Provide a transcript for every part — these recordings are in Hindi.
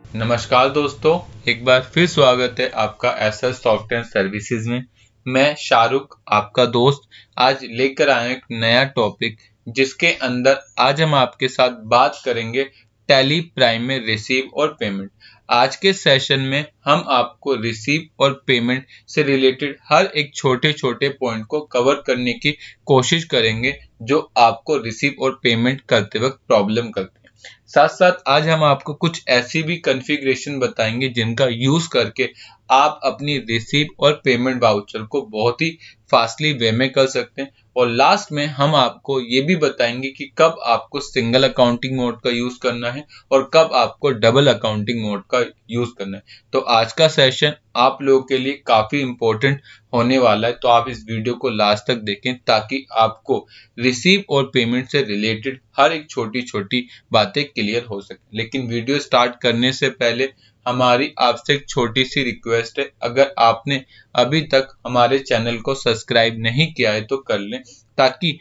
नमस्कार दोस्तों, एक बार फिर स्वागत है आपका एसएस सॉफ्टवेयर सर्विसेज में। मैं शाहरुख आपका दोस्त आज लेकर आया एक नया टॉपिक जिसके अंदर आज हम आपके साथ बात करेंगे टैली प्राइम में रिसीव और पेमेंट। आज के सेशन में हम आपको रिसीव और पेमेंट से रिलेटेड हर एक छोटे छोटे पॉइंट को कवर करने की कोशिश करेंगे जो आपको रिसीव और पेमेंट करते वक्त प्रॉब्लम करते हैं। साथ साथ आज हम आपको कुछ ऐसी भी कॉन्फ़िगरेशन बताएंगे जिनका यूज करके आप अपनी रिसीव और पेमेंट वाउचर को बहुत ही फास्टली वे में कर सकते हैं। और लास्ट में हम आपको ये भी बताएंगे कि कब आपको सिंगल अकाउंटिंग मोड का यूज करना है और कब आपको डबल अकाउंटिंग मोड का यूज करना है। तो आज का सेशन आप लोगों के लिए काफी इंपॉर्टेंट होने वाला है, तो आप इस वीडियो को लास्ट तक देखें ताकि आपको रिसीव और पेमेंट से रिलेटेड हर एक छोटी छोटी बातें क्लियर हो सके। लेकिन वीडियो स्टार्ट करने से पहले हमारी आपसे एक छोटी सी रिक्वेस्ट है, अगर आपने अभी तक हमारे चैनल को सब्सक्राइब नहीं किया है तो कर लें ताकि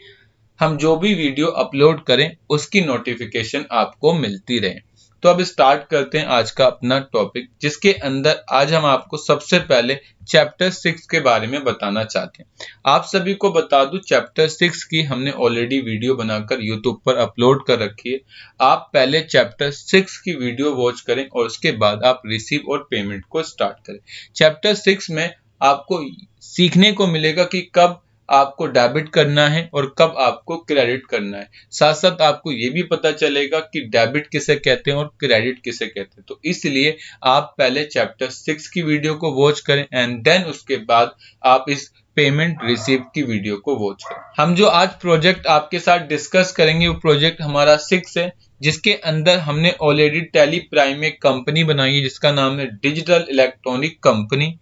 हम जो भी वीडियो अपलोड करें उसकी नोटिफिकेशन आपको मिलती रहे। तो अब स्टार्ट करते हैं आज का अपना टॉपिक, जिसके अंदर आज हम आपको सबसे पहले चैप्टर 6 के बारे में बताना चाहते हैं। आप सभी को बता दूं, चैप्टर 6 की हमने ऑलरेडी वीडियो बनाकर यूट्यूब पर अपलोड कर रखी है। आप पहले चैप्टर 6 की वीडियो वॉच करें और उसके बाद आप रिसीव और पेमेंट को स्टार्ट करें। चैप्टर 6 में आपको सीखने को मिलेगा कि कब आपको डेबिट करना है और कब आपको क्रेडिट करना है। साथ साथ आपको ये भी पता चलेगा कि डेबिट किसे कहते हैं और क्रेडिट किसे कहते हैं। तो इसलिए आप पहले चैप्टर 6 की वीडियो को वॉच करें एंड देन उसके बाद आप इस पेमेंट रिसीव की वीडियो को वॉच करें। हम जो आज प्रोजेक्ट आपके साथ डिस्कस करेंगे वो प्रोजेक्ट हमारा 6 है, जिसके अंदर हमने ऑलरेडी टैली प्राइम में कंपनी बनाई है जिसका नाम है डिजिटल इलेक्ट्रॉनिक कंपनी।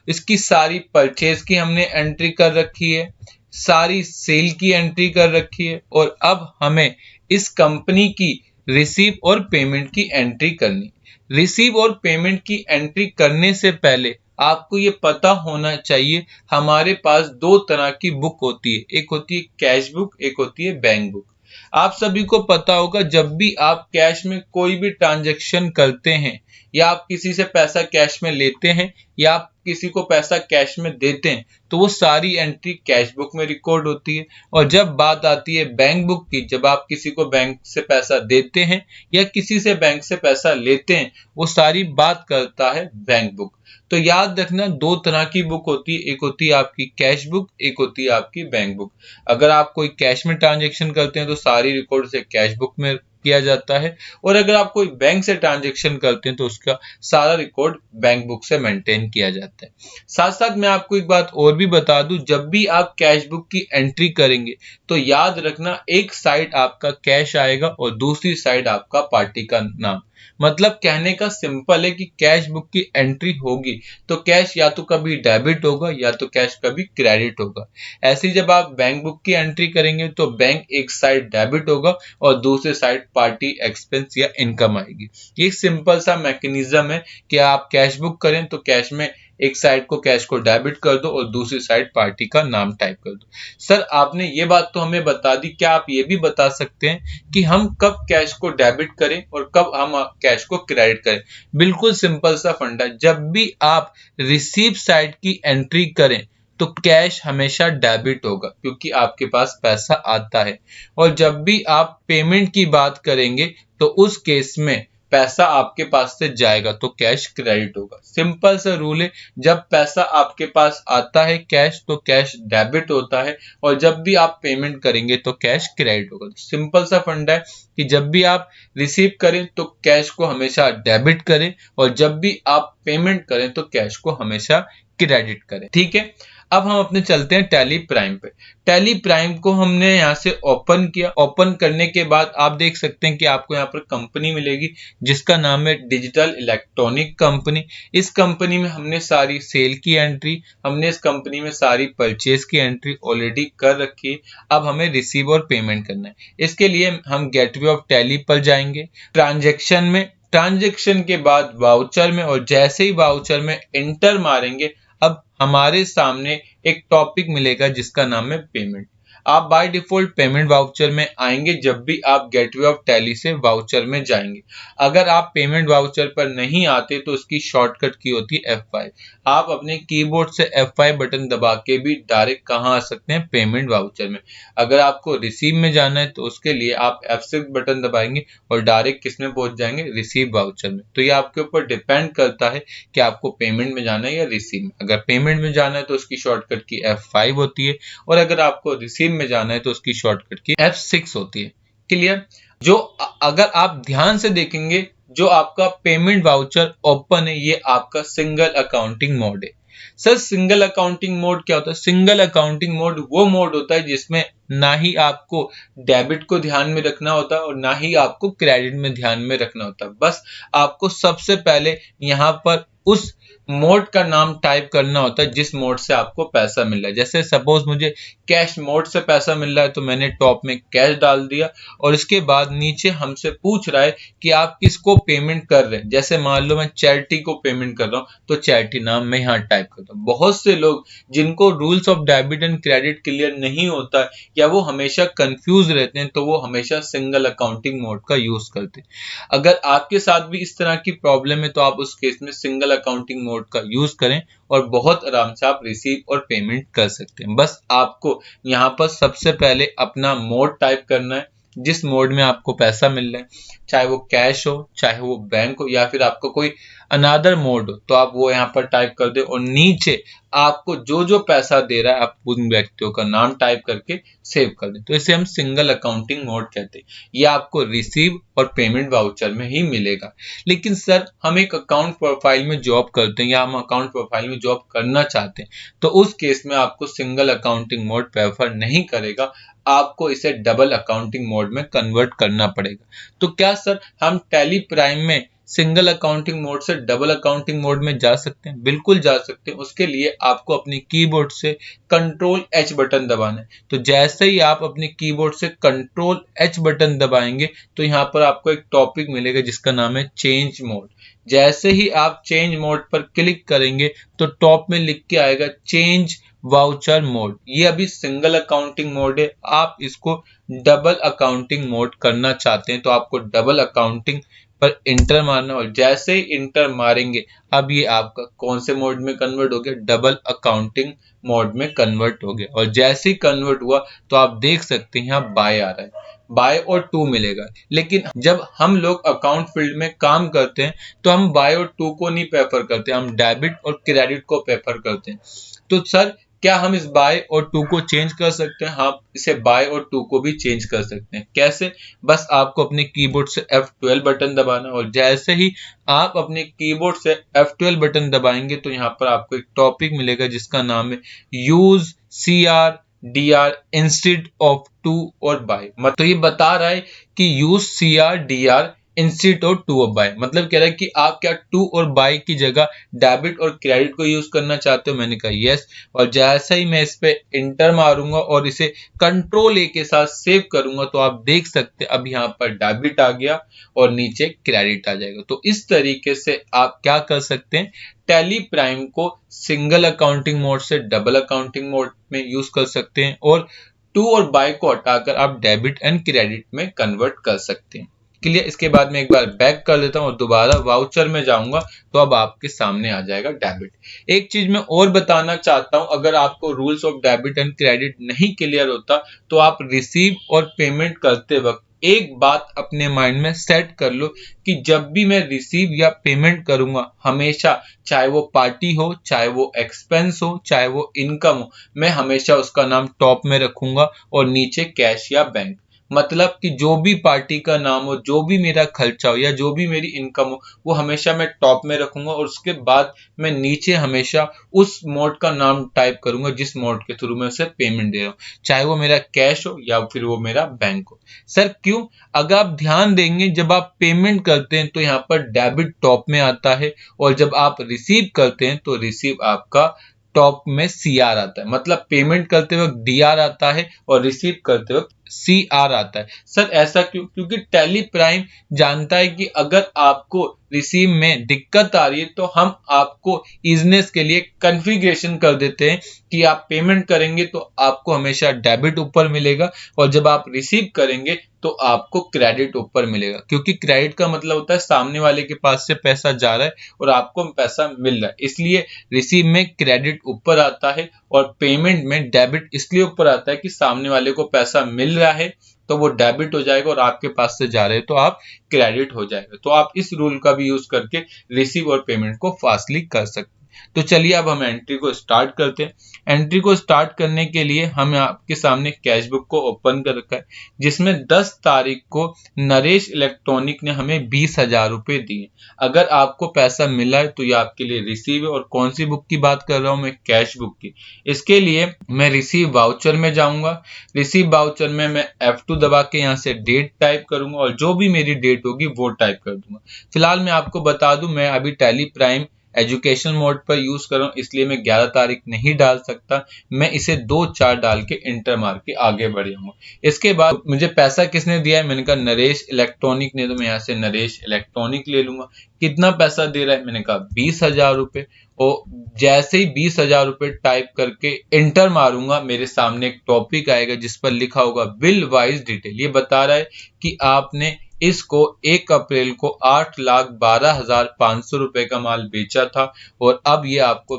इसकी सारी परचेज की हमने एंट्री कर रखी है, सारी सेल की एंट्री कर रखी है और अब हमें इस कंपनी की रिसीव और पेमेंट की एंट्री करनी। रिसीव और पेमेंट की एंट्री करने से पहले आपको ये पता होना चाहिए हमारे पास दो तरह की बुक होती है, एक होती है कैश बुक, एक होती है बैंक बुक। आप सभी को पता होगा जब भी आप कैश में कोई भी ट्रांजैक्शन करते हैं या आप किसी से पैसा कैश में लेते हैं या आप किसी को पैसा कैश में देते हैं तो वो सारी एंट्री कैश बुक में रिकॉर्ड होती है। और जब बात आती है बैंक बुक की, जब आप किसी को बैंक से पैसा देते हैं या किसी से बैंक से पैसा लेते हैं, वो सारी बात करता है बैंक बुक। तो याद रखना दो तरह की बुक होती है, एक होती है आपकी कैश बुक, एक होती है आपकी बैंक बुक। अगर आप कोई कैश में ट्रांजैक्शन करते हैं तो सारी रिकॉर्ड से कैश बुक में किया जाता है और अगर आप कोई बैंक से ट्रांजैक्शन करते हैं तो उसका सारा रिकॉर्ड बैंक बुक से मेंटेन किया जाता है। साथ साथ मैं आपको एक बात और भी बता दूं, जब भी आप कैश बुक की एंट्री करेंगे तो याद रखना एक साइड आपका कैश आएगा और दूसरी साइड आपका पार्टी का नाम। मतलब कहने का सिंपल है कि कैश बुक की एंट्री होगी तो कैश या तो कभी डेबिट होगा या तो कैश कभी क्रेडिट होगा। ऐसे जब आप बैंक बुक की एंट्री करेंगे तो बैंक एक साइड डेबिट होगा और दूसरे साइड पार्टी एक्सपेंस या इनकम आएगी। ये एक सिंपल सा मैकेनिज्म है कि आप कैश बुक करें तो कैश में एक साइड को कैश को डेबिट कर दो और दूसरी साइड पार्टी का नाम टाइप कर दो। सर आपने ये बात तो हमें बता दी, क्या आप ये भी बता सकते हैं कि हम कब कैश को डेबिट करें और कब हम कैश को क्रेडिट करें? बिल्कुल सिंपल सा फंडा, जब भी आप रिसीव साइड की एंट्री करें तो कैश हमेशा डेबिट होगा क्योंकि आपके पास पैसा आता है, और जब भी आप पेमेंट की बात करेंगे तो उस केस में पैसा आपके पास से जाएगा तो कैश क्रेडिट होगा। सिंपल सा रूल है, जब पैसा आपके पास आता है कैश तो कैश डेबिट होता है और जब भी आप पेमेंट करेंगे तो कैश क्रेडिट होगा। सिंपल सा फंडा है कि जब भी आप रिसीव करें तो कैश को हमेशा डेबिट करें और जब भी आप पेमेंट करें तो कैश को हमेशा क्रेडिट करें। ठीक है, अब हम अपने चलते हैं टैली प्राइम पे। टैली प्राइम को हमने यहाँ से ओपन किया। ओपन करने के बाद आप देख सकते हैं कि आपको यहाँ पर कंपनी मिलेगी जिसका नाम है डिजिटल इलेक्ट्रॉनिक कंपनी। इस कंपनी में हमने सारी सेल की एंट्री, हमने इस कंपनी में सारी परचेज की एंट्री ऑलरेडी कर रखी है। अब हमें रिसीव और पेमेंट करना है। इसके लिए हम गेटवे ऑफ टैली पर जाएंगे, ट्रांजेक्शन में, ट्रांजेक्शन के बाद वाउचर में, और जैसे ही वाउचर में एंटर मारेंगे अब हमारे सामने एक टॉपिक मिलेगा जिसका नाम है पेमेंट। आप बाय डिफॉल्ट पेमेंट वाउचर में आएंगे जब भी आप गेटवे ऑफ टैली से वाउचर में जाएंगे। अगर आप पेमेंट वाउचर पर नहीं आते तो उसकी शॉर्टकट की होती है F5। आप अपने कीबोर्ड से F5 बटन दबा के भी डायरेक्ट कहाँ आ सकते हैं, पेमेंट वाउचर में। अगर आपको रिसीव में जाना है तो उसके लिए आप F6 बटन दबाएंगे और डायरेक्ट किस में पहुंच जाएंगे, रिसीव वाउचर में। तो ये आपके ऊपर डिपेंड करता है कि आपको पेमेंट में जाना है या रिसीव में। अगर पेमेंट में जाना है तो उसकी शॉर्टकट की F5 होती है, और अगर आपको रिसीव में जाना है तो उसकी शॉर्टकट की F6 होती है। क्लियर? जो अगर आप ध्यान से देखेंगे, जो आपका पेमेंट वाउचर ओपन है ये आपका सिंगल अकाउंटिंग मोड है। सर सिंगल अकाउंटिंग मोड क्या होता है? सिंगल अकाउंटिंग मोड वो मोड होता है जिसमें ना ही आपको डेबिट को ध्यान में रखना होता है और ना ही आपको क्रेडिट में ध्यान में रखना होता है। बस आपको सबसे पहले यहाँ पर उस मोड का नाम टाइप करना होता है जिस मोड से आपको पैसा मिल रहा है। जैसे सपोज मुझे कैश मोड से पैसा मिल रहा है तो मैंने टॉप में कैश डाल दिया, और इसके बाद नीचे हमसे पूछ रहा है कि आप किसको पेमेंट कर रहे हैं। जैसे मान लो मैं चैरिटी को पेमेंट कर रहा हूँ तो चैरिटी नाम मैं यहाँ टाइप करता हूँ। बहुत से लोग जिनको rules of debit and credit clear नहीं होता है या वो हमेशा कंफ्यूज रहते हैं तो वो हमेशा सिंगल अकाउंटिंग मोड का यूज करते हैं। अगर आपके साथ भी इस तरह की प्रॉब्लम है तो आप उस केस में सिंगल अकाउंटिंग मोड का यूज करें और बहुत आराम से आप रिसीव और पेमेंट कर सकते हैं। बस आपको यहाँ पर सबसे पहले अपना मोड टाइप करना है जिस मोड में आपको पैसा मिल रहा है, चाहे वो कैश हो, चाहे वो बैंक हो, या फिर आपको कोई अनादर मोड हो तो आप वो यहाँ पर टाइप कर दे, और नीचे आपको जो जो पैसा दे रहा है आप उन व्यक्तियों का नाम टाइप करके सेव कर दें। तो इसे हम सिंगल अकाउंटिंग मोड कहते हैं। ये आपको रिसीव और पेमेंट वाउचर में ही मिलेगा। लेकिन सर हम एक अकाउंट प्रोफाइल में जॉब करते हैं या हम अकाउंट प्रोफाइल में जॉब करना चाहते हैं तो उस केस में आपको सिंगल अकाउंटिंग मोड प्रेफर नहीं करेगा, आपको इसे डबल अकाउंटिंग मोड में कन्वर्ट करना पड़ेगा। तो क्या सर हम टैली प्राइम में सिंगल अकाउंटिंग मोड से डबल अकाउंटिंग मोड में जा सकते हैं? बिल्कुल जा सकते हैं। उसके लिए आपको अपने कीबोर्ड से कंट्रोल H बटन दबाना है। तो जैसे ही आप अपने कीबोर्ड से कंट्रोल H बटन दबाएंगे तो यहाँ पर आपको एक टॉपिक मिलेगा जिसका नाम है चेंज मोड। जैसे ही आप चेंज मोड पर क्लिक करेंगे तो टॉप में लिख के आएगा चेंज वाउचर मोड। ये अभी सिंगल अकाउंटिंग मोड है, आप इसको डबल अकाउंटिंग मोड करना चाहते हैं तो आपको डबल अकाउंटिंग पर इंटर मारना, और जैसे ही इंटर मारेंगे अब ये आपका कौन से मोड में कन्वर्ट हो गया, डबल अकाउंटिंग मोड में कन्वर्ट हो गया। और जैसे ही कन्वर्ट हुआ तो आप देख सकते हैं यहाँ बाय आ रहा है, बाय और टू मिलेगा। लेकिन जब हम लोग अकाउंट फील्ड में काम करते हैं तो हम बाय और टू को नहीं प्रेफर करते, हम डेबिट और क्रेडिट को प्रेफर करते हैं। तो सर क्या हम इस बाय और टू को चेंज कर सकते हैं? हाँ, इसे बाय और टू को भी चेंज कर सकते हैं। कैसे? बस आपको अपने कीबोर्ड से F12 बटन दबाना, और जैसे ही आप अपने कीबोर्ड से F12 बटन दबाएंगे तो यहाँ पर आपको एक टॉपिक मिलेगा जिसका नाम है use CR/DR instead of to और बाय। तो ये बता रहा है कि use CR/DR instead of to और बाय, मतलब कह रहा है कि आप क्या टू और बाय की जगह डेबिट और क्रेडिट को यूज करना चाहते हो? मैंने कहा यस, और जैसे ही मैं इस पे इंटर मारूंगा और इसे कंट्रोल A के साथ सेव करूंगा तो आप देख सकते हैं अब यहाँ पर डेबिट आ गया और नीचे क्रेडिट आ जाएगा। तो इस तरीके से आप क्या कर सकते हैं, टैली प्राइम को सिंगल अकाउंटिंग मोड से डबल अकाउंटिंग मोड में यूज कर सकते हैं, और टू और बाय को हटाकर आप डेबिट एंड क्रेडिट में कन्वर्ट कर सकते हैं। क्लियर? इसके बाद मैं एक बार बैक कर लेता हूं और दोबारा वाउचर में जाऊंगा तो अब आपके सामने आ जाएगा डेबिट। एक चीज मैं और बताना चाहता हूं, अगर आपको rules of debit and credit नहीं क्लियर होता तो आप रिसीव और पेमेंट करते वक्त एक बात अपने माइंड में सेट कर लो कि जब भी मैं रिसीव या पेमेंट करूंगा हमेशा, चाहे वो पार्टी हो, चाहे वो एक्सपेंस हो, चाहे वो इनकम हो, मैं हमेशा उसका नाम टॉप में रखूंगा और नीचे कैश या बैंक। मतलब कि जो भी पार्टी का नाम हो, जो भी मेरा खर्चा हो या जो भी मेरी इनकम हो वो हमेशा मैं टॉप में रखूंगा, और उसके बाद मैं नीचे हमेशा उस मोड का नाम टाइप करूंगा जिस मोड के थ्रू मैं उसे पेमेंट दे रहा हूँ, चाहे वो मेरा कैश हो या फिर वो मेरा बैंक हो। सर क्यों? अगर आप ध्यान देंगे जब आप पेमेंट करते हैं तो यहाँ पर डेबिट टॉप में आता है, और जब आप रिसीव करते हैं तो रिसीव आपका टॉप में CR आता है। मतलब पेमेंट करते वक्त DR आता है और रिसीव करते वक्त CR आता है। सर ऐसा क्यों? क्योंकि टैली प्राइम जानता है कि अगर आपको रिसीव में दिक्कत आ रही है तो हम आपको ईजनेस के लिए कॉन्फ़िगरेशन कर देते हैं कि आप पेमेंट करेंगे तो आपको हमेशा डेबिट ऊपर मिलेगा और जब आप रिसीव करेंगे तो आपको क्रेडिट ऊपर मिलेगा, क्योंकि क्रेडिट का मतलब होता है सामने वाले के पास से पैसा जा रहा है और आपको पैसा मिल रहा है, इसलिए रिसीव में क्रेडिट ऊपर आता है और पेमेंट में डेबिट इसलिए ऊपर आता है कि सामने वाले को पैसा मिल रहा है तो वो डेबिट हो जाएगा और आपके पास से जा रहे हैं तो आप क्रेडिट हो जाएगा। तो आप इस रूल का भी यूज करके रिसीव और पेमेंट को फास्टली कर सकते हैं। तो चलिए अब हम एंट्री को स्टार्ट करते हैं। एंट्री को स्टार्ट करने के लिए हम आपके सामने कैश बुक को ओपन कर रखा है, जिसमें 10 तारीख को नरेश इलेक्ट्रॉनिक ने हमें 20,000 रुपए दिए। अगर आपको पैसा मिला है तो ये आपके लिए रिसीव है। और कौन सी बुक की बात कर रहा हूं मैं? कैश बुक की। इसके लिए मैं रिसीव वाउचर में जाऊंगा। रिसीव वाउचर में मैं F2 दबा के यहाँ से डेट टाइप करूंगा और जो भी मेरी डेट होगी वो टाइप कर दूंगा। फिलहाल मैं आपको बता दूं, मैं अभी टैली प्राइम एजुकेशन मोड पर यूज कर रहा हूं, इसलिए मैं 11 तारीख नहीं डाल सकता। मैं इसे 2-4 डाल के इंटर मार के आगे बढ़ जाऊंगा। इसके बाद मुझे पैसा किसने दिया है? मैंने कहा नरेश इलेक्ट्रॉनिक ने, तो मैं यहाँ से नरेश इलेक्ट्रॉनिक ले लूंगा। कितना पैसा दे रहा है? मैंने कहा 20,000 रुपए। और जैसे ही 20,000 रुपए टाइप करके इंटर मारूंगा, मेरे सामने एक टॉपिक आएगा जिस पर लिखा होगा बिल वाइज डिटेल। ये बता रहा है कि आपने इसको 1 अप्रैल को 8,12,500 रुपए का माल बेचा था और अब ये आपको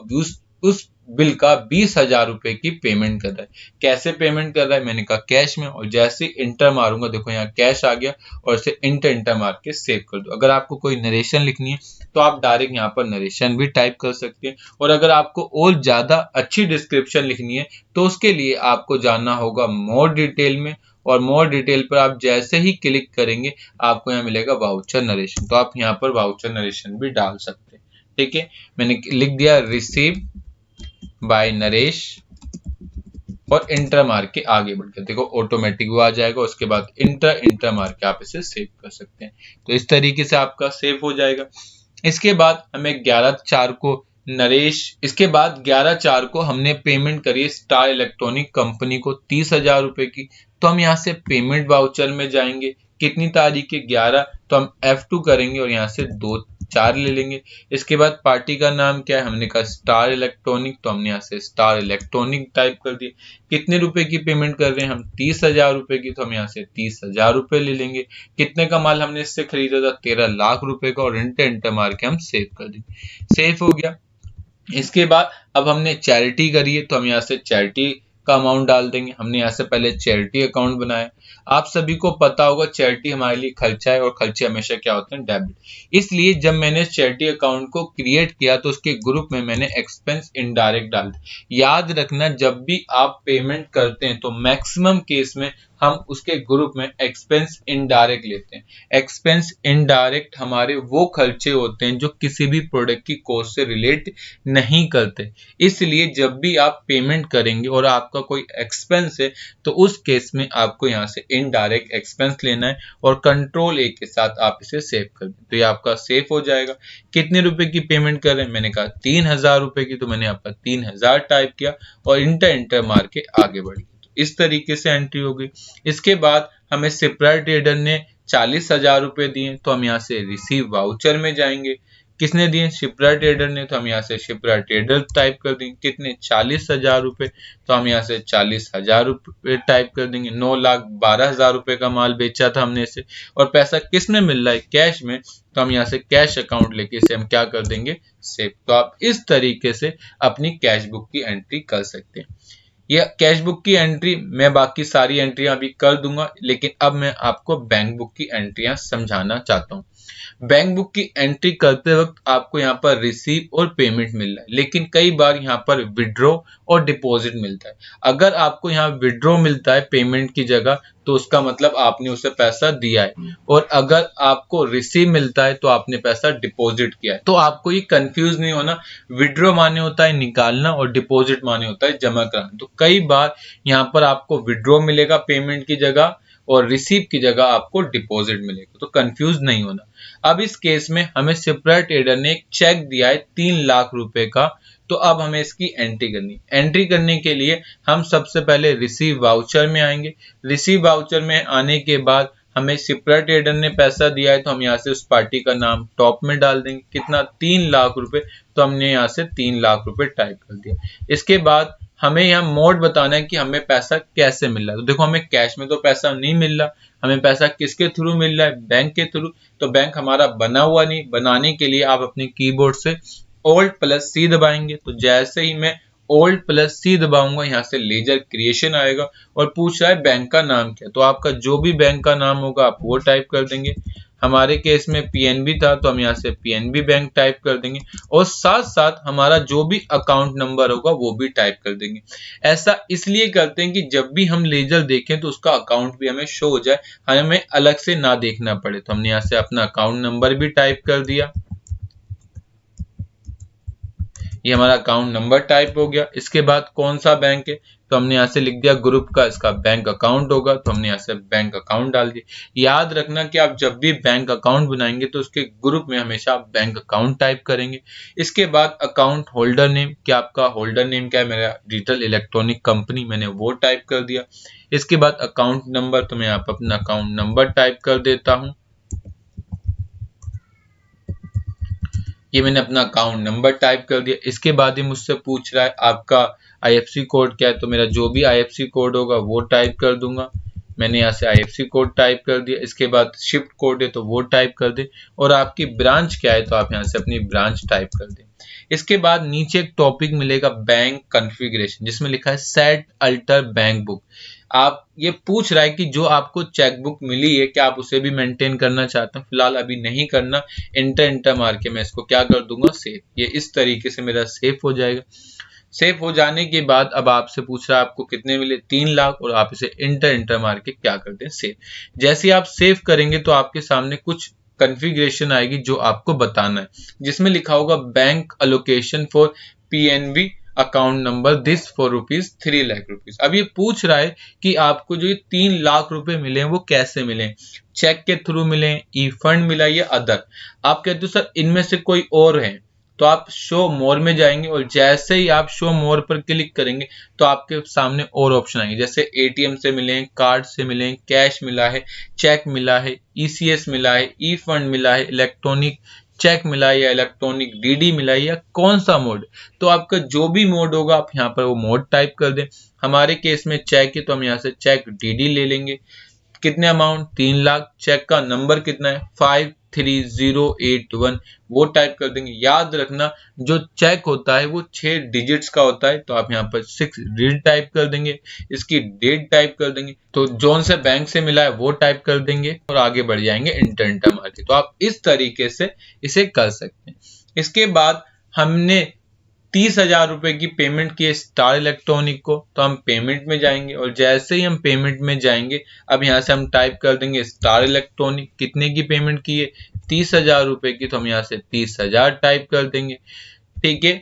उस बिल का 20,000 रुपए की पेमेंट कर रहा है। कैसे पेमेंट कर रहा है? मैंने कहा कैश में। और जैसे इंटर मारूंगा, देखो यहाँ कैश आ गया और इसे इंटर मार के सेव कर दो। अगर आपको कोई नरेशन लिखनी है तो आप डायरेक्ट यहाँ पर नरेशन भी टाइप कर सकते हैं। और अगर आपको और ज्यादा अच्छी डिस्क्रिप्शन लिखनी है तो उसके लिए आपको जानना होगा मोर डिटेल में, और मोर डिटेल पर आप जैसे ही क्लिक करेंगे आपको यहाँ मिलेगा वाउचर नरेशन, तो आप यहाँ पर वाउचर नरेशन भी डाल सकते हैं। ठीक है, मैंने लिख दिया रिसीव बाय नरेश और इंटर मार के आगे बढ़ के देखो ऑटोमेटिक वो आ जाएगा। उसके बाद इंटर मार के आप इसे सेव कर सकते हैं। तो इस तरीके से आपका सेव हो जाएगा। इसके बाद हमें 11/4 को इसके बाद 11/4 को हमने पेमेंट करी स्टार इलेक्ट्रॉनिक कंपनी को 30,000 रुपए की। तो हम यहाँ से पेमेंट वाउचर में जाएंगे। कितनी तारीख है? 11। तो हम F2 करेंगे और यहाँ से 2-4 ले लेंगे। इसके बाद पार्टी का नाम क्या है? हमने कहा स्टार इलेक्ट्रॉनिक, तो हमने यहाँ से स्टार इलेक्ट्रॉनिक टाइप कर दिए। कितने रुपए की पेमेंट कर रहे हैं हम? 30,000 रुपए की, तो हम यहाँ से 30,000 रुपए ले लेंगे। कितने का माल हमने इससे खरीदा था? 13 लाख रुपए का, और इंटर मार के हम सेव कर देंगे। सेव हो गया। इसके बाद अब हमने चैरिटी करी है तो हम यहाँ से चैरिटी का अमाउंट डाल देंगे। हमने यहाँ से पहले चैरिटी अकाउंट बनाया। आप सभी को पता होगा चैरिटी हमारे लिए खर्चा है और खर्चे हमेशा क्या होते हैं? डेबिट। इसलिए जब मैंने चैरिटी अकाउंट को क्रिएट किया तो उसके ग्रुप में मैंने एक्सपेंस इनडायरेक्ट डाल दिया। याद रखना, जब भी आप पेमेंट करते हैं तो मैक्सिमम केस में हम उसके ग्रुप में एक्सपेंस इनडायरेक्ट लेते हैं। एक्सपेंस इनडायरेक्ट हमारे वो खर्चे होते हैं जो किसी भी प्रोडक्ट की कॉस्ट से रिलेट नहीं करते। इसलिए जब भी आप पेमेंट करेंगे और आपका कोई एक्सपेंस है तो उस केस में आपको यहाँ से इनडायरेक्ट एक्सपेंस लेना है और कंट्रोल A के साथ आप इसे सेव कर दें तो ये आपका सेव हो जाएगा। कितने रुपए की पेमेंट कर रहे हैं? मैंने कहा 3,000 रुपए की, तो मैंने यहाँ पर 3,000 टाइप किया और इंटर मार के आगे बढ़ गया। इस तरीके से एंट्री हो गई। इसके बाद हमें सिप्रा ट्रेडर ने 40,000 रुपए दिए, तो हम यहाँ से रिसीव वाउचर में जाएंगे। किसने दिए? शिप्रा ट्रेडर ने, तो हम यहाँ से शिप्रा ट्रेडर टाइप कर देंगे। कितने? 40,000 रुपए, तो हम यहाँ से 40,000 रुपए टाइप कर देंगे। 9,12,000 रुपए का माल बेचा था हमने इसे, और पैसा किस में मिल रहा है? कैश में। तो हम यहाँ से कैश अकाउंट लेके इसे हम क्या कर देंगे? सेव। तो आप इस तरीके से अपनी कैश बुक की एंट्री कर सकते हैं। ये कैश बुक की एंट्री मैं बाकी सारी एंट्रियां अभी कर दूंगा, लेकिन अब मैं आपको बैंक बुक की एंट्रियां समझाना चाहता हूं। बैंक बुक की एंट्री करते वक्त आपको यहाँ पर रिसीव और पेमेंट मिल रहा है, लेकिन कई बार यहाँ पर विड्रॉ और डिपॉजिट मिलता है। अगर आपको यहाँ विड्रॉ मिलता है पेमेंट की जगह तो उसका मतलब आपने उसे पैसा दिया है, और अगर आपको रिसीव मिलता है तो आपने पैसा डिपॉजिट किया है। तो आपको ये कंफ्यूज नहीं होना, विड्रॉ माने होता है निकालना और डिपॉजिट माने होता है जमा कराना। तो कई बार यहाँ पर आपको विड्रॉ मिलेगा पेमेंट की जगह और रिसीव की जगह आपको डिपॉजिट मिलेगा, तो कंफ्यूज नहीं होना। अब इस केस में हमें सिप्रा ट्रेडर ने एक चेक दिया है 3 लाख रुपए का, तो अब हमें इसकी एंट्री करनी। एंट्री करने के लिए हम सबसे पहले रिसीव वाउचर में आएंगे। रिसीव वाउचर में आने के बाद हमें सिप्रा ट्रेडर ने पैसा दिया है तो हम यहाँ से उस पार्टी का नाम टॉप में डाल देंगे। कितना? 3 लाख रुपए। तो हमने यहाँ से 3 लाख रुपए टाइप कर दिया। इसके बाद हमें यहाँ मोड बताना है कि हमें पैसा कैसे मिल रहा है। तो देखो हमें कैश में तो पैसा नहीं मिल रहा, हमें पैसा किसके थ्रू मिल रहा है? बैंक के थ्रू। तो बैंक हमारा बना हुआ नहीं, बनाने के लिए आप अपने कीबोर्ड से Alt+C दबाएंगे। तो जैसे ही मैं Alt+C दबाऊंगा यहाँ से लेजर क्रिएशन आएगा और पूछ रहा है बैंक का नाम क्या। तो आपका जो भी बैंक का नाम होगा आप वो टाइप कर देंगे। हमारे केस में PNB था तो हम यहाँ से PNB बैंक टाइप कर देंगे और साथ साथ हमारा जो भी अकाउंट नंबर होगा वो भी टाइप कर देंगे। ऐसा इसलिए करते हैं कि जब भी हम लेजर देखें तो उसका अकाउंट भी हमें शो हो जाए, हमें अलग से ना देखना पड़े। तो हमने यहाँ से अपना अकाउंट नंबर भी टाइप कर दिया। ये हमारा अकाउंट नंबर टाइप हो गया। इसके बाद कौन सा बैंक है तो हमने यहाँ से लिख दिया ग्रुप का, इसका बैंक अकाउंट होगा तो हमने यहाँ से बैंक अकाउंट डाल दिया। याद रखना कि आप जब भी बैंक अकाउंट बनाएंगे तो उसके ग्रुप में हमेशा आप बैंक अकाउंट टाइप करेंगे। इसके बाद अकाउंट होल्डर नेम, कि आपका होल्डर नेम क्या है? मेरा डिजिटल इलेक्ट्रॉनिक कंपनी, मैंने वो टाइप कर दिया। इसके बाद अकाउंट नंबर, तो मैं यहाँ पर अपना अकाउंट नंबर टाइप कर देता हूँ। ये मैंने अपना अकाउंट नंबर टाइप कर दिया। इसके बाद ही मुझसे पूछ रहा है आपका IFSC कोड क्या है, तो मेरा जो भी IFSC कोड होगा वो टाइप कर दूंगा। मैंने यहाँ से IFSC कोड टाइप कर दिया। इसके बाद शिफ्ट कोड है तो वो टाइप कर दे और आपकी ब्रांच क्या है तो आप यहाँ से अपनी ब्रांच टाइप कर दें। इसके बाद नीचे एक टॉपिक मिलेगा बैंक कॉन्फ़िगरेशन, जिसमें लिखा है सेट अल्टर बैंक बुक। आप ये पूछ रहा है कि जो आपको चेकबुक मिली है क्या आप उसे भी मेंटेन करना चाहते हैं? फिलहाल अभी नहीं करना। इंटर मार के मैं इसको क्या कर दूंगा? सेव। ये इस तरीके से मेरा सेव हो जाएगा। सेव हो जाने के बाद अब आपसे पूछ रहा है आपको कितने मिले? 3 लाख, और आप इसे इंटर मार के क्या करते हैं? सेव। जैसे ही आप सेव करेंगे तो आपके सामने कुछ कॉन्फ़िगरेशन आएगी जो आपको बताना है, जिसमें लिखा होगा bank allocation for PNB account number this for ₹3 lakh. अब ये पूछ रहा है कि आपको जो ये 3 लाख रुपए मिले हैं वो कैसे मिले? चेक के थ्रू मिले, ई फंड मिला या अदर? आप कहते हो सर इनमें से कोई और है, तो आप शो मोर में जाएंगे और जैसे ही आप शो मोर पर क्लिक करेंगे तो आपके सामने और ऑप्शन आएंगे, जैसे ATM से मिले, कार्ड से मिले, कैश मिला है, चेक मिला है, ECS मिला है, ई फंड मिला है, इलेक्ट्रॉनिक चेक मिला है या इलेक्ट्रॉनिक DD मिला है या कौन सा मोड। तो आपका जो भी मोड होगा आप यहाँ पर वो मोड टाइप कर दें। हमारे केस में चेक है तो हम यहाँ से चेक DD ले लेंगे। कितने अमाउंट? 3 लाख। चेक का नंबर कितना है? 53081, वो टाइप कर देंगे। याद रखना जो चेक होता है वो 6 डिजिट्स का होता है, तो आप यहाँ पर 6 डिजिट टाइप कर देंगे। इसकी डेट टाइप कर देंगे, तो जोन से बैंक से मिला है वो टाइप कर देंगे और आगे बढ़ जाएंगे इंटर मार के। तो आप इस तरीके से इसे कर सकते हैं। इसके बाद हमने 30,000 रुपए की पेमेंट की है स्टार इलेक्ट्रॉनिक को, तो हम पेमेंट में जाएंगे और जैसे ही हम पेमेंट में जाएंगे अब यहाँ से हम टाइप कर देंगे स्टार इलेक्ट्रॉनिक। कितने की पेमेंट की है? 30,000 रुपए की, तो हम यहाँ से 30,000 टाइप कर देंगे। ठीक है,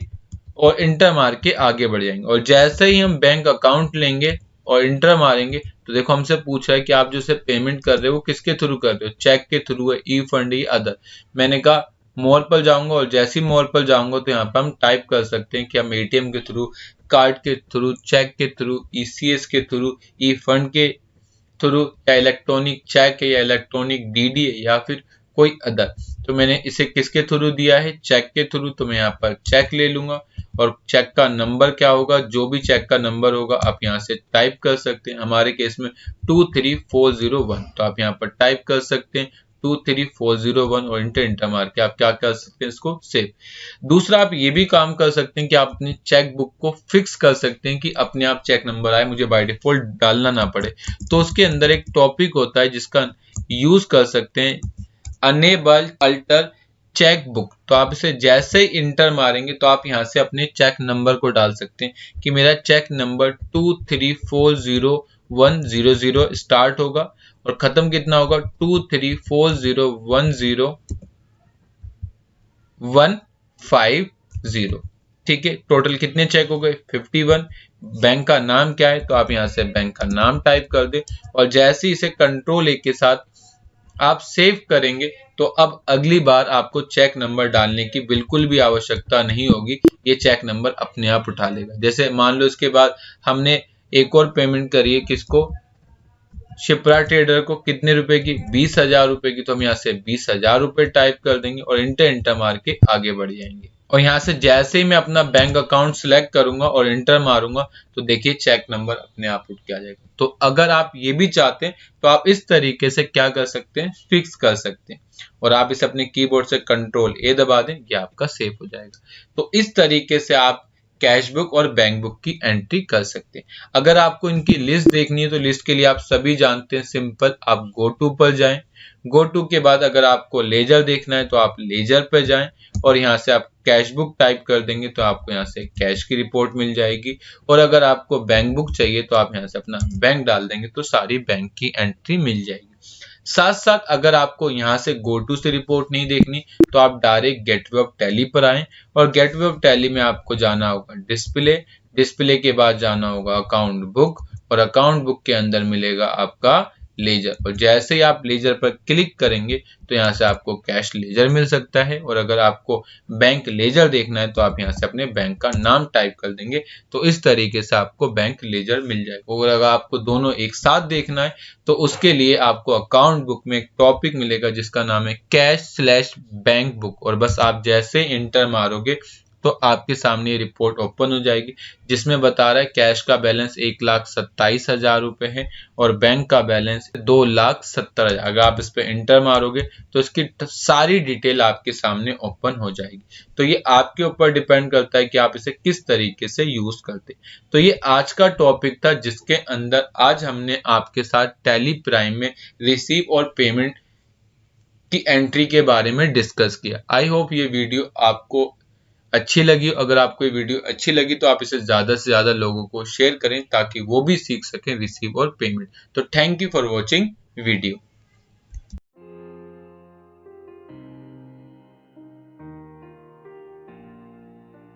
और इंटर मार के आगे बढ़ जाएंगे और जैसे ही हम बैंक अकाउंट लेंगे और इंटर मारेंगे तो देखो हमसे पूछ रहा है कि आप जो से पेमेंट कर रहे हो वो किसके थ्रू कर रहे हो? चेक के थ्रू है, ई फंड या अदर? मैंने कहा मोर पर जाऊंगा और जैसे ही मोर पर जाऊंगा तो यहाँ पर हम टाइप कर सकते हैं कि हम ATM के थ्रू, कार्ड के थ्रू, चेक के थ्रू, ECS के थ्रू, ई फंड के थ्रू, या इलेक्ट्रॉनिक चेक है या इलेक्ट्रॉनिक DD है या फिर कोई अदर। तो मैंने इसे किसके थ्रू दिया है? चेक के थ्रू, तो मैं यहाँ पर चेक ले लूंगा और चेक का नंबर क्या होगा? जो भी चेक का नंबर होगा आप यहाँ से टाइप कर सकते हैं। हमारे केस में 23401, तो आप यहाँ पर टाइप कर सकते हैं 23401 और इंटर मार के आप क्या कर सकते हैं? इसको सेव। दूसरा आप ये भी काम कर सकते हैं कि आप अपनी चेक बुक को फिक्स कर सकते हैं कि अपने आप चेक नंबर आए, मुझे बाय डिफॉल्ट डालना ना पड़े। तो उसके अंदर एक टॉपिक होता है जिसका यूज कर सकते हैं, अनेबल अल्टर चेक बुक। तो आप इसे जैसे ही इंटर मारेंगे तो आप यहाँ से अपने चेक नंबर को डाल सकते हैं कि मेरा चेक नंबर 2340100 स्टार्ट होगा और खत्म कितना होगा? 2340150। ठीक है, टोटल कितने चेक हो गए? 51। बैंक का नाम क्या है? तो आप यहाँ से बैंक का नाम टाइप कर दे और जैसे ही इसे कंट्रोल A के साथ आप सेव करेंगे तो अब अगली बार आपको चेक नंबर डालने की बिल्कुल भी आवश्यकता नहीं होगी, ये चेक नंबर अपने आप उठा लेगा। जैसे मान लो इसके बाद हमने एक और पेमेंट करी है, किसको, शिप्रा ट्रेडर को, कितने रुपए की, 20,000 रुपए की, तो हम यहाँ से 20,000 रुपए टाइप कर देंगे और इंटर मार के आगे बढ़ जाएंगे। और यहाँ से जैसे ही मैं अपना बैंक अकाउंट सिलेक्ट करूंगा और इंटर मारूंगा तो देखिए चेक नंबर अपने आप उठ के आ जाएगा। तो अगर आप ये भी चाहते हैं तो आप इस तरीके से क्या कर सकते हैं, फिक्स कर सकते हैं, और आप इसे अपने कीबोर्ड से कंट्रोल ए दबा दें, ये आपका सेव हो जाएगा। तो इस तरीके से आप कैश बुक और बैंक बुक की एंट्री कर सकते हैं। अगर आपको इनकी लिस्ट देखनी है तो लिस्ट के लिए आप सभी जानते हैं, सिंपल, आप गो टू पर जाएं। गो टू के बाद अगर आपको लेजर देखना है तो आप लेजर पर जाएं और यहाँ से आप कैश बुक टाइप कर देंगे तो आपको यहाँ से कैश की रिपोर्ट मिल जाएगी। और अगर आपको बैंक बुक चाहिए तो आप यहाँ से अपना बैंक डाल देंगे तो सारी बैंक की एंट्री मिल जाएगी। साथ साथ अगर आपको यहाँ से गो टू से रिपोर्ट नहीं देखनी तो आप डायरेक्ट गेटवे ऑफ टैली पर आएं और गेटवे ऑफ टैली में आपको जाना होगा डिस्प्ले, डिस्प्ले के बाद जाना होगा अकाउंट बुक और अकाउंट बुक के अंदर मिलेगा आपका लेजर। और जैसे ही आप लेजर पर क्लिक करेंगे तो यहाँ से आपको कैश लेजर मिल सकता है। और अगर आपको बैंक लेजर देखना है तो आप यहाँ से अपने बैंक का नाम टाइप कर देंगे तो इस तरीके से आपको बैंक लेजर मिल जाएगा। और अगर आपको दोनों एक साथ देखना है तो उसके लिए आपको अकाउंट बुक में एक टॉपिक मिलेगा जिसका नाम है कैश/बैंक बुक, और बस आप जैसे इंटर मारोगे तो आपके सामने ये रिपोर्ट ओपन हो जाएगी जिसमें बता रहा है कैश का बैलेंस 1,27,000 रुपए है और बैंक का बैलेंस 2,70,000। अगर आप इस पे इंटर मारोगे तो इसकी सारी डिटेल आपके सामने ओपन हो जाएगी। तो ये आपके ऊपर डिपेंड करता है कि आप इसे किस तरीके से यूज करते। तो ये आज का टॉपिक था जिसके अंदर आज हमने आपके साथ टैली प्राइम में रिसीव और पेमेंट की एंट्री के बारे में डिस्कस किया। आई होप ये वीडियो आपको अच्छी लगी। अगर आपको ये वीडियो अच्छी लगी तो आप इसे ज्यादा से ज्यादा लोगों को शेयर करें ताकि वो भी सीख सकें रिसीव और पेमेंट। तो thank you for watching video.